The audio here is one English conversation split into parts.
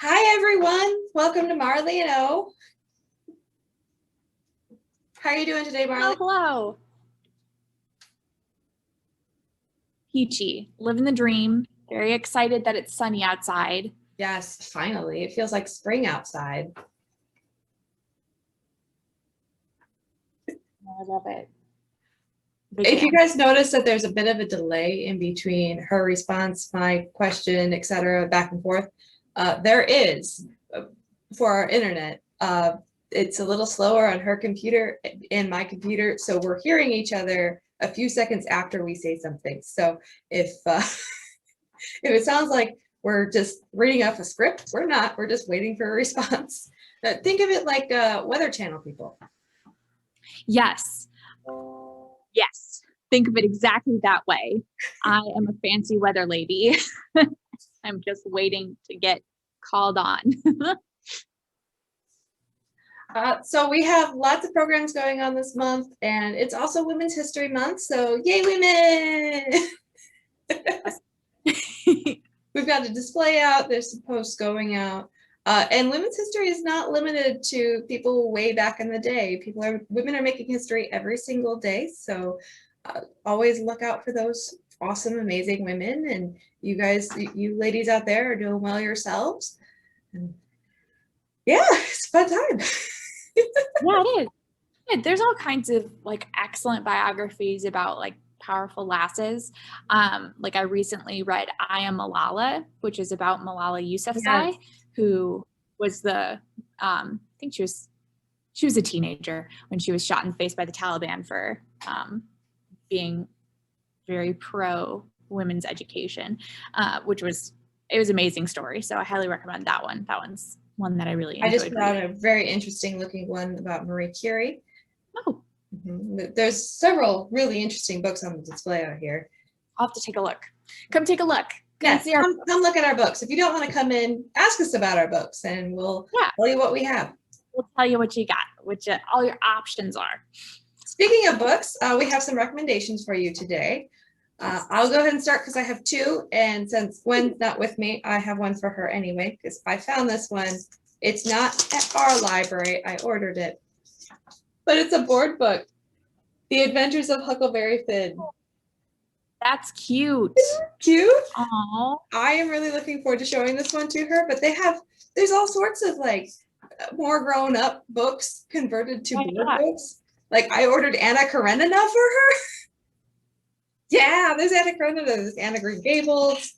Hi, everyone. Welcome to Marley and O. How are you doing today, Marley? Hello. Peachy, living the dream. Very excited that it's sunny outside. Yes, finally. It feels like spring outside. I love it. If you guys notice that there's a bit of a delay in between her response, my question, etc., back and forth, there is for our internet. It's a little slower on her computer and my computer, so we're hearing each other a few seconds after we say something. So if if it sounds like we're just reading off a script, we're not. We're just waiting for a response. Think of it like Weather Channel people. Yes. Yes. Think of it exactly that way. I am a fancy weather lady. I'm just waiting to get called on. So we have lots of programs going on this month, and it's also Women's History Month, so yay, women! We've got a display out, there's some posts going out, and women's history is not limited to people way back in the day. Women are making history every single day, so always look out for those awesome, amazing women, and you guys, you ladies out there are doing well yourselves. And yeah, it's a fun time. Yeah, it is. Yeah, there's all kinds of like excellent biographies about like powerful lasses. Like I recently read I Am Malala, which is about Malala Yousafzai, Yes. who was I think she was a teenager when she was shot in the face by the Taliban for being very pro women's education, it was an amazing story. So I highly recommend that one. That one's one that I really enjoyed. I just put out a very interesting looking one about Marie Curie. Oh. Mm-hmm. There's several really interesting books on the display out here. I'll have to take a look. Come take a look. Yes, come look at our books. If you don't want to come in, ask us about our books and we'll tell you what we have. We'll tell you what you got, all your options are. Speaking of books, we have some recommendations for you today. I'll go ahead and start because I have two, and since Gwen's not with me, I have one for her anyway, because I found this one. It's not at our library. I ordered it, but it's a board book, The Adventures of Huckleberry Finn. That's cute. Isn't it cute? Aww. I am really looking forward to showing this one to her, but there's all sorts of like more grown up books converted to board books. Like I ordered Anna Karenina for her. Yeah, there's Anna Karenina, there's Anna Green Gables.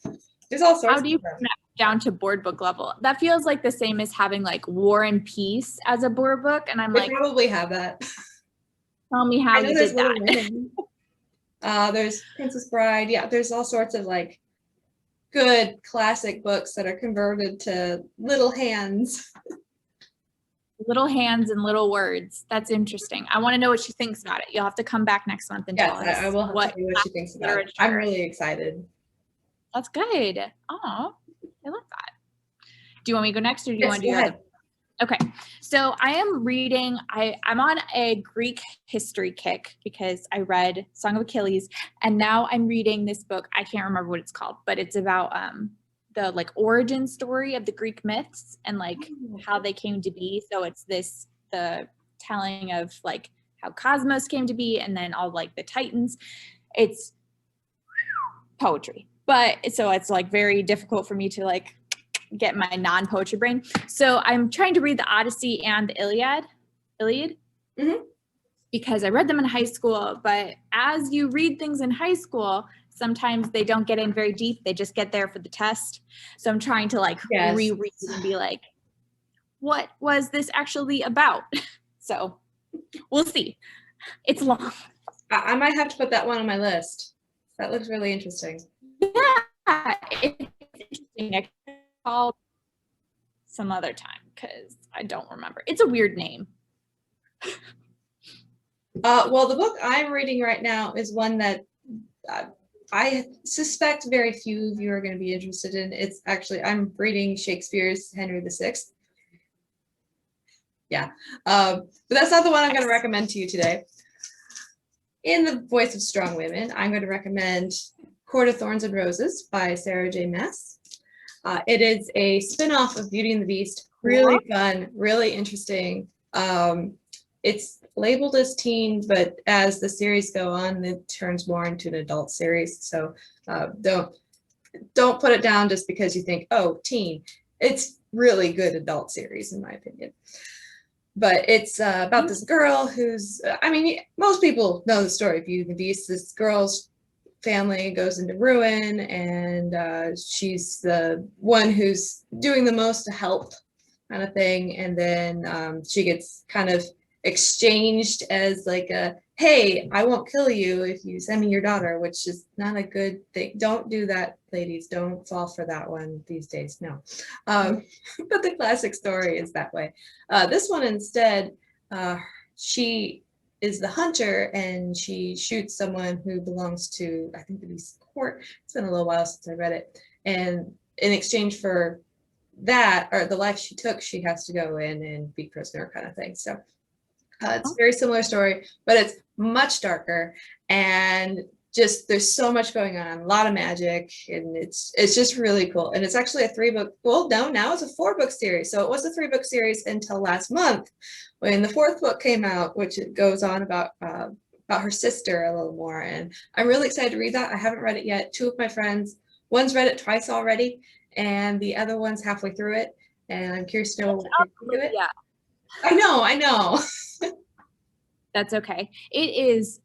There's all sorts. How do you bring that down to board book level? That feels like the same as having like War and Peace as a board book, and I'm like, probably have that. Tell me how you did that. There's Princess Bride. Yeah, there's all sorts of like good classic books that are converted to little hands. Little hands and little words. That's interesting. I want to know what she thinks about it. You'll have to come back next month and tell us. I will tell you what she thinks about it. I'm really excited. That's good. Oh, I love that. Do you want me to go next, or do you want to do your other? Okay, so I am reading, I'm on a Greek history kick because I read Song of Achilles, and now I'm reading this book. I can't remember what it's called, but it's about the like origin story of the Greek myths and like how they came to be. So it's the telling of like how Cosmos came to be, and then all like the Titans. It's poetry, but so it's like very difficult for me to like get my non-poetry brain. So I'm trying to read the Odyssey and the Iliad, mm-hmm. because I read them in high school, but as you read things in high school, sometimes they don't get in very deep. They just get there for the test. So I'm trying to like reread and be like, what was this actually about? So we'll see. It's long. I might have to put that one on my list. That looks really interesting. Yeah, it's interesting. I can call some other time because I don't remember. It's a weird name. Well, the book I'm reading right now is one that I suspect very few of you are going to be interested in. It's actually, I'm reading Shakespeare's Henry VI. Yeah, but that's not the one I'm going to recommend to you today. In the voice of strong women, I'm going to recommend Court of Thorns and Roses by Sarah J. Maas. It is a spin-off of Beauty and the Beast. Really fun, really interesting. It's labeled as teen, but as the series go on, it turns more into an adult series. So don't put it down just because you think, oh, teen. It's really good adult series, in my opinion. But it's about this girl who's, I mean, most people know the story of Beauty and the Beast. This girl's family goes into ruin, and she's the one who's doing the most to help, kind of thing. And then she gets kind of exchanged as like a, hey, I won't kill you if you send me your daughter, which is not a good thing. Don't do that, ladies. Don't fall for that one these days. No. But the classic story is that way. This one instead, she is the hunter, and she shoots someone who belongs to, I think, the Beast Court. It's been a little while since I read it. And in exchange for that, or the life she took, she has to go in and be prisoner, kind of thing. So it's a very similar story, but it's much darker, and just there's so much going on, a lot of magic, and it's just really cool. And it's actually a 3-book, well, no, now it's a 4-book series. So it was a 3-book series until last month when the 4th book came out, which it goes on about her sister a little more. And I'm really excited to read that. I haven't read it yet. 2 of my friends, one's read it twice already, and the other one's halfway through it. And I'm curious to know what they think of it. Yeah. I know. That's okay. It is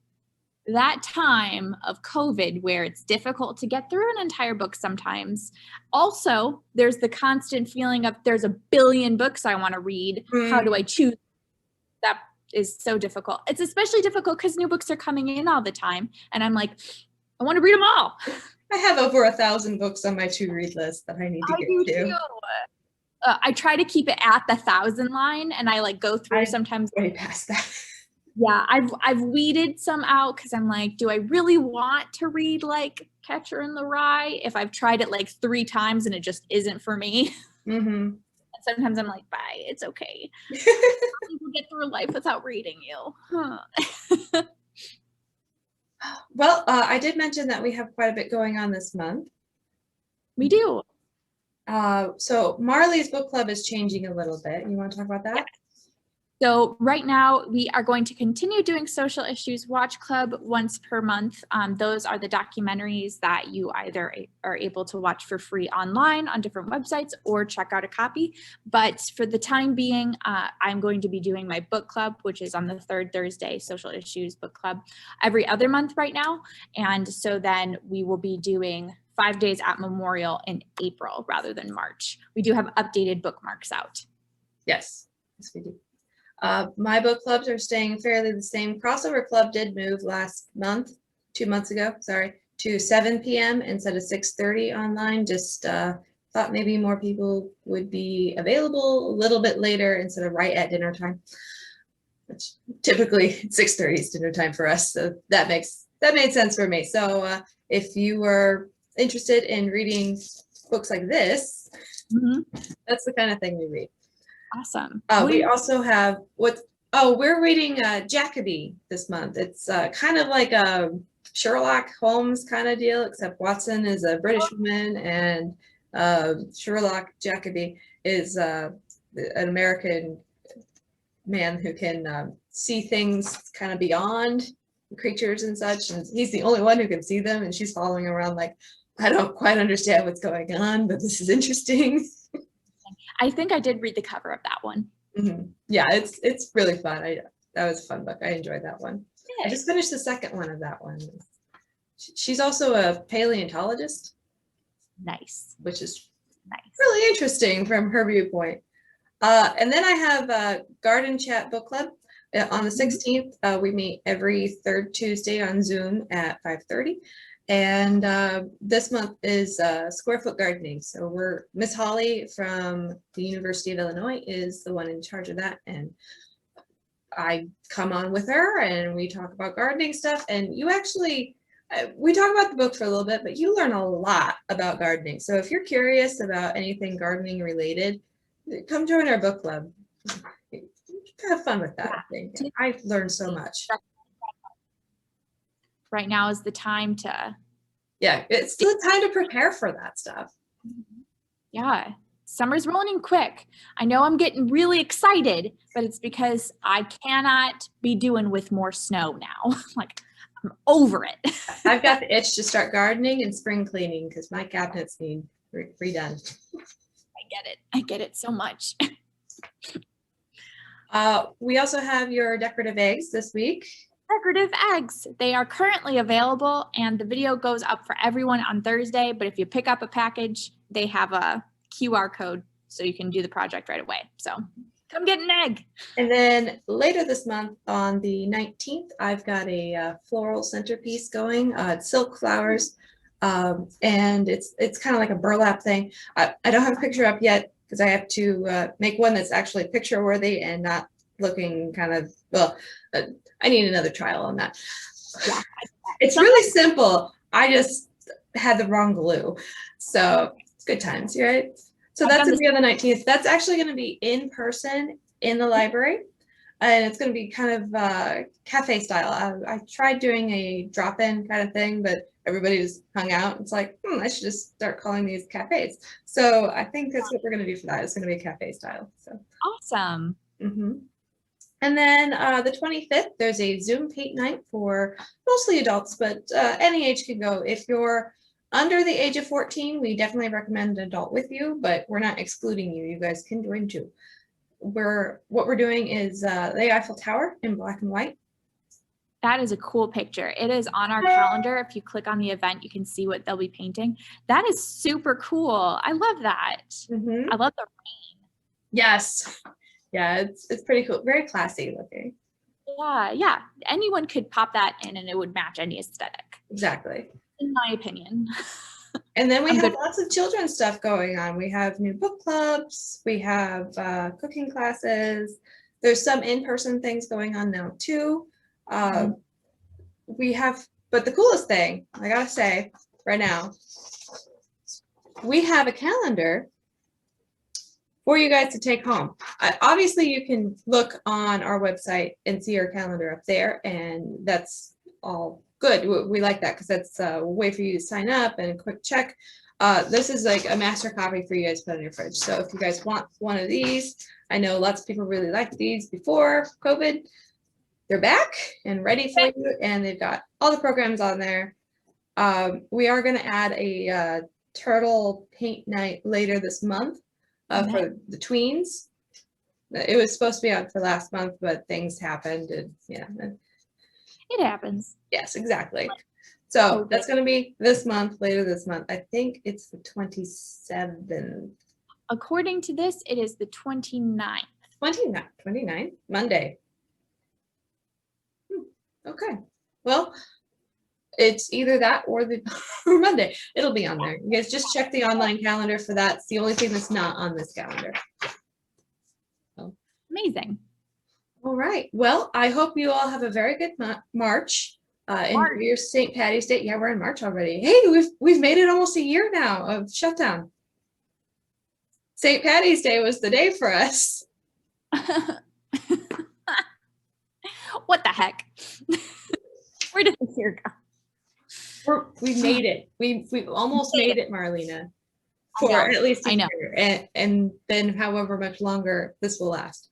that time of COVID where it's difficult to get through an entire book sometimes. Also, there's the constant feeling of there's a billion books I want to read. How do I choose? That is so difficult. It's especially difficult because new books are coming in all the time. And I'm like, I want to read them all. I have over 1,000 books on my to-read list that I need to get to. Too. I try to keep it at the 1,000 line, and I like go through sometimes way past that. Yeah, I've weeded some out because I'm like, do I really want to read like Catcher in the Rye if I've tried it like 3 times and it just isn't for me? Mm-hmm. Sometimes I'm like, bye, it's okay. We'll get through life without reading you. Huh. Well, I did mention that we have quite a bit going on this month. We do. So Marley's book club is changing a little bit. You want to talk about that? Yeah. So right now we are going to continue doing Social Issues Watch Club once per month. Those are the documentaries that you either are able to watch for free online on different websites or check out a copy. But for the time being, I'm going to be doing my book club, which is on the 3rd Thursday, Social Issues Book Club, every other month right now. And so then we will be doing 5 days at Memorial in April rather than March. We do have updated bookmarks out. Yes, we do. My book clubs are staying fairly the same. Crossover Club did move last month, 2 months ago, sorry, to 7 p.m. instead of 6:30 online. Just thought maybe more people would be available a little bit later instead of right at dinner time, which typically 6:30 is dinner time for us. So that made sense for me. So if you were interested in reading books like this, that's the kind of thing we read. Awesome. We also have we're reading Jacoby this month. It's kind of like a Sherlock Holmes kind of deal, except Watson is a British woman, and Sherlock Jacoby is an American man who can see things kind of beyond creatures and such, and he's the only one who can see them, and she's following around like, I don't quite understand what's going on, but this is interesting. I think I did read the cover of that one. Mm-hmm. Yeah, it's really fun. That was a fun book. I enjoyed that one. Yeah. I just finished the second one of that one. She's also a paleontologist. Nice. Which is really interesting from her viewpoint. And then I have a Garden Chat Book Club. On the 16th, we meet every 3rd Tuesday on Zoom at 5:30. And this month is Square Foot Gardening. So Miss Holly from the University of Illinois is the one in charge of that. And I come on with her and we talk about gardening stuff. And you actually, we talk about the book for a little bit, but you learn a lot about gardening. So if you're curious about anything gardening related, come join our book club. Have fun with that, I think. I've learned so much. Right now is the time to. Yeah, it's the time to prepare for that stuff. Yeah. Summer's rolling in quick. I know I'm getting really excited, but it's because I cannot be doing with more snow now. Like, I'm over it. I've got the itch to start gardening and spring cleaning because my cabinets need redone. I get it so much. We also have your decorative eggs this week. Decorative eggs. They are currently available, and the video goes up for everyone on Thursday, but if you pick up a package, they have a QR code so you can do the project right away. So come get an egg. And then later this month on the 19th, I've got a floral centerpiece going. It's silk flowers, and it's kind of like a burlap thing. I don't have a picture up yet because I have to make one that's actually picture worthy and not looking kind of, well, I need another trial on that. Yeah. It's really simple. I just had the wrong glue. So it's good times, right? So that's going to be on the 19th. That's actually going to be in person in the library. And it's going to be kind of cafe style. I tried doing a drop-in kind of thing, but everybody just hung out. It's like, I should just start calling these cafes. So I think that's what we're going to do for that. It's going to be cafe style. So awesome. Mm-hmm. And then the 25th, there's a Zoom paint night for mostly adults, but any age can go. If you're under the age of 14, we definitely recommend an adult with you, but we're not excluding you. You guys can join too. What we're doing is the Eiffel Tower in black and white. That is a cool picture. It is on our calendar. If you click on the event, you can see what they'll be painting. That is super cool. I love that. Mm-hmm. I love the rain. Yes. Yeah, it's pretty cool. Very classy looking. Yeah. Anyone could pop that in and it would match any aesthetic. Exactly. In my opinion. And then we have lots of children's stuff going on. We have new book clubs. We have cooking classes. There's some in-person things going on now too. We have, but the coolest thing, I gotta say right now, we have a calendar for you guys to take home. Obviously, you can look on our website and see our calendar up there, and that's all good. We like that because that's a way for you to sign up and a quick check. This is like a master copy for you guys to put in your fridge. So if you guys want one of these, I know lots of people really liked these before COVID. They're back and ready for you, and they've got all the programs on there. We are going to add a turtle paint night later this month. For the tweens. It was supposed to be out for last month, but things happened, and yeah. It happens. Yes, exactly. So that's going to be this month, later this month. I think it's the 27th. According to this, it is the 29th. 29th, Monday. Okay. Well, it's either that or or Monday. It'll be on there. You guys just check the online calendar for that. It's the only thing that's not on this calendar. So. Amazing. All right. Well, I hope you all have a very good March. Enjoy your St. Patty's Day. Yeah, we're in March already. Hey, we've made it almost a year now of shutdown. St. Patty's Day was the day for us. What the heck? Where did this year go? We made it. We've almost made it, Marlena, for at least a year, and then however much longer this will last.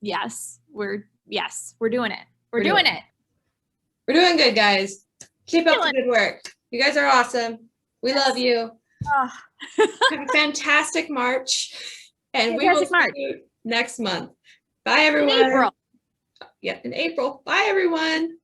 Yes, we're doing it. We're doing it. We're doing good, guys. Keep up the good work. You guys are awesome. We love you. Have a fantastic March, and we will see you next month. Bye, everyone. In April. Yeah, in April. Bye, everyone.